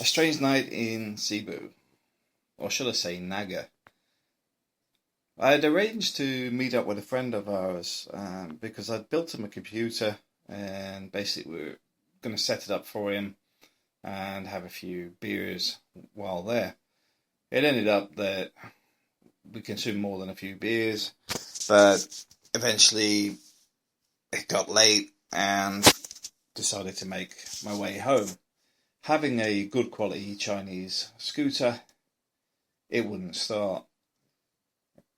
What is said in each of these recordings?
A strange night in Cebu, or should I say Naga. I had arranged to meet up with a friend of ours because I'd built him a computer and basically we were going to set it up for him and have a few beers while there. It ended up that we consumed more than a few beers, but eventually it got late and decided to make my way home. Having a good quality Chinese scooter, it wouldn't start,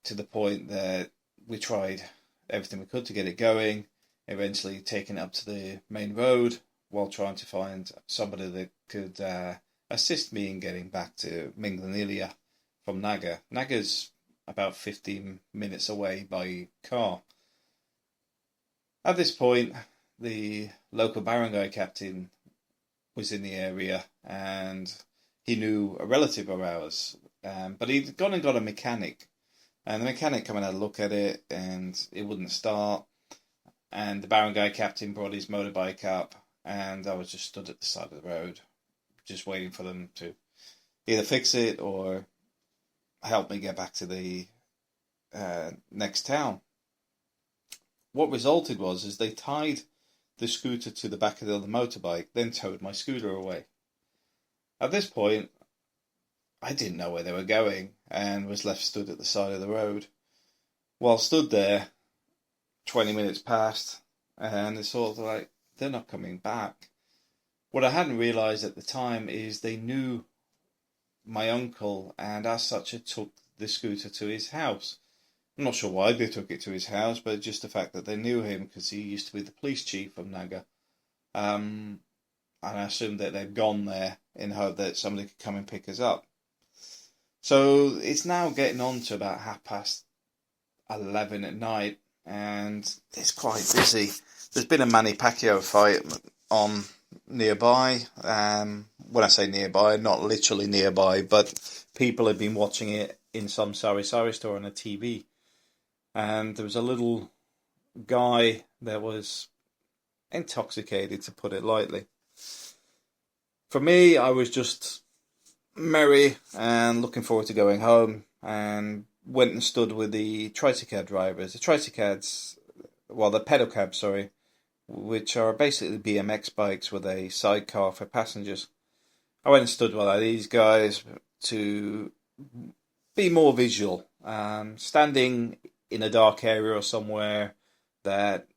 to the point that we tried everything we could to get it going, eventually taking it up to the main road while trying to find somebody that could assist me in getting back to Minglanilia from Naga. Naga's about 15 minutes away by car. At this point, the local barangay captain was in the area and he knew a relative of ours, but he'd gone and got a mechanic, and the mechanic came and had a look at it and it wouldn't start, and the barangay captain brought his motorbike up and I was just stood at the side of the road just waiting for them to either fix it or help me get back to the next town. What resulted was is they tied the scooter to the back of the other motorbike, then towed my scooter away. At this point, I didn't know where they were going and was left stood at the side of the road. While stood there, 20 minutes passed and it's sort of like, they're not coming back. What I hadn't realised at the time is they knew my uncle and as such it took the scooter to his house. I'm not sure why they took it to his house, but just the fact that they knew him because he used to be the police chief of Naga. And I assumed that they'd gone there in hope that somebody could come and pick us up. So it's now getting on to about 11:30 at night, and it's quite busy. There's been a Manny Pacquiao fight on nearby. When I say nearby, not literally nearby, but people have been watching it in some sari-sari store on a TV. And there was a little guy that was intoxicated, to put it lightly. For me, I was just merry and looking forward to going home, and went and stood with the tricycad drivers. The tricycads, well, the pedal cabs, sorry, which are basically BMX bikes with a sidecar for passengers. I went and stood with these guys to be more visual. Standing in a dark area or somewhere that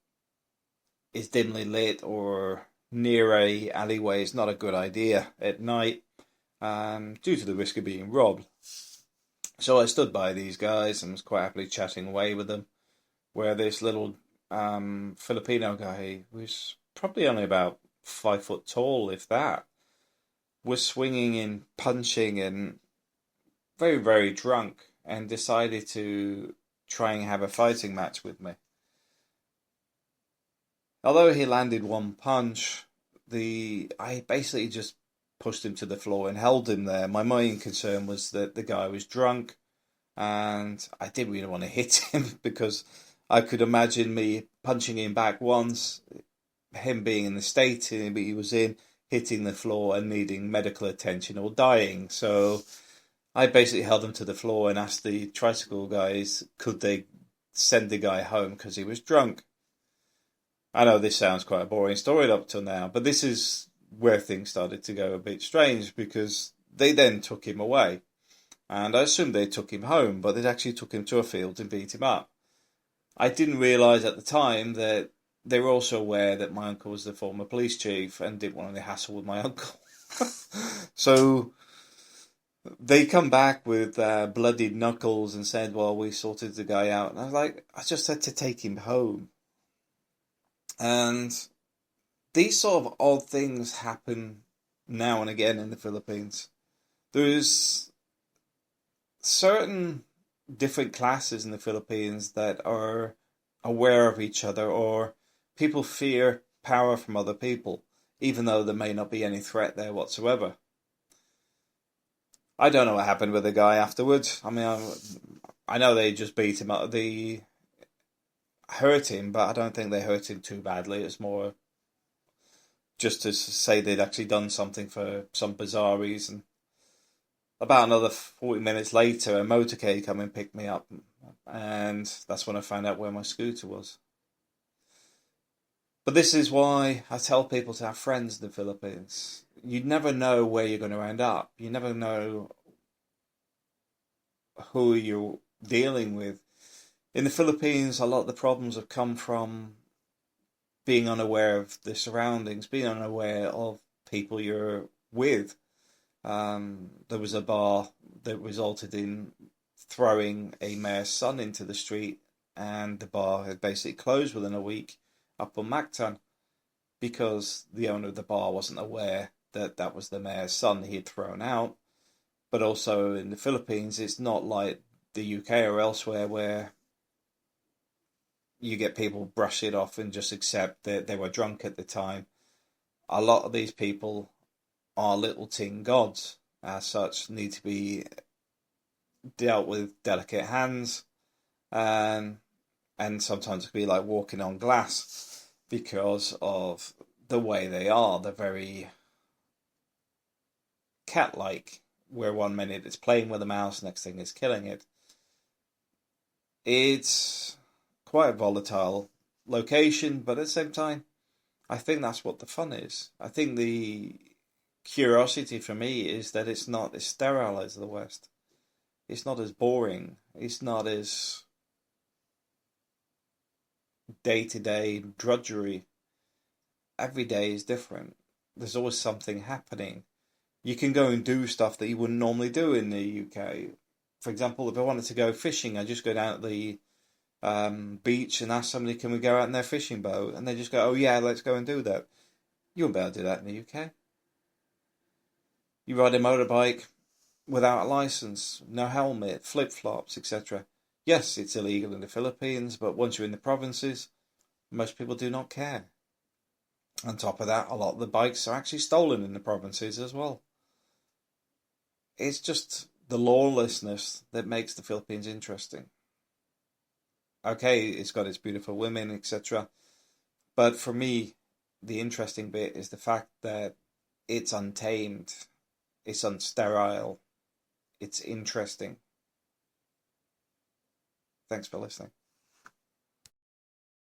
is dimly lit or near a alleyway is not a good idea at night, due to the risk of being robbed. So I stood by these guys and was quite happily chatting away with them, where this little Filipino guy, who's probably only about 5 foot tall, if that, was swinging and punching and very, very drunk, and decided to try and have a fighting match with me. Although he landed one punch, I basically just pushed him to the floor and held him there. My main concern was that the guy was drunk, and I didn't really want to hit him because I could imagine me punching him back once, him being in the state he was in, hitting the floor and needing medical attention or dying. So I basically held him to the floor and asked the tricycle guys, could they send the guy home because he was drunk. I know this sounds quite a boring story up till now, but this is where things started to go a bit strange, because they then took him away. And I assumed they took him home, but they actually took him to a field and beat him up. I didn't realise at the time that they were also aware that my uncle was the former police chief and didn't want any hassle with my uncle. So they come back with bloodied knuckles and said, well, we sorted the guy out. And I was like, I just had to take him home. And these sort of odd things happen now and again in the Philippines. There's certain different classes in the Philippines that are aware of each other, or people fear power from other people, even though there may not be any threat there whatsoever. I don't know what happened with the guy afterwards. I mean, I know they just beat him up. They hurt him, but I don't think they hurt him too badly. It's more just to say they'd actually done something for some bizarre reason. About another 40 minutes later, a motorcade came and picked me up, and that's when I found out where my scooter was. But this is why I tell people to have friends in the Philippines. You never know where you're going to end up. You never know who you're dealing with. In the Philippines, a lot of the problems have come from being unaware of the surroundings, being unaware of people you're with. There was a bar that resulted in throwing a mayor's son into the street, and the bar had basically closed within a week up on Mactan because the owner of the bar wasn't aware that that was the mayor's son he had thrown out. But also in the Philippines, it's not like the UK or elsewhere where you get people brush it off and just accept that they were drunk at the time. A lot of these people are little tin gods, as such, need to be dealt with delicate hands, and sometimes it can be like walking on glass because of the way they are. They're very cat-like, where one minute it's playing with a mouse, next thing it's killing it. It's quite a volatile location, but at the same time, I think that's what the fun is. I think the curiosity for me is that it's not as sterile as the West. It's not as boring. It's not as day-to-day drudgery. Every day is different. There's always something happening. You can go and do stuff that you wouldn't normally do in the UK. For example, if I wanted to go fishing, I just go down to the beach and ask somebody, can we go out in their fishing boat? And they just go, oh yeah, let's go and do that. You wouldn't be able to do that in the UK. You ride a motorbike without a license, no helmet, flip-flops, etc. Yes, it's illegal in the Philippines, but once you're in the provinces, most people do not care. On top of that, a lot of the bikes are actually stolen in the provinces as well. It's just the lawlessness that makes the Philippines interesting. Okay, it's got its beautiful women, etc. But for me, the interesting bit is the fact that it's untamed, it's unsterile, it's interesting. Thanks for listening.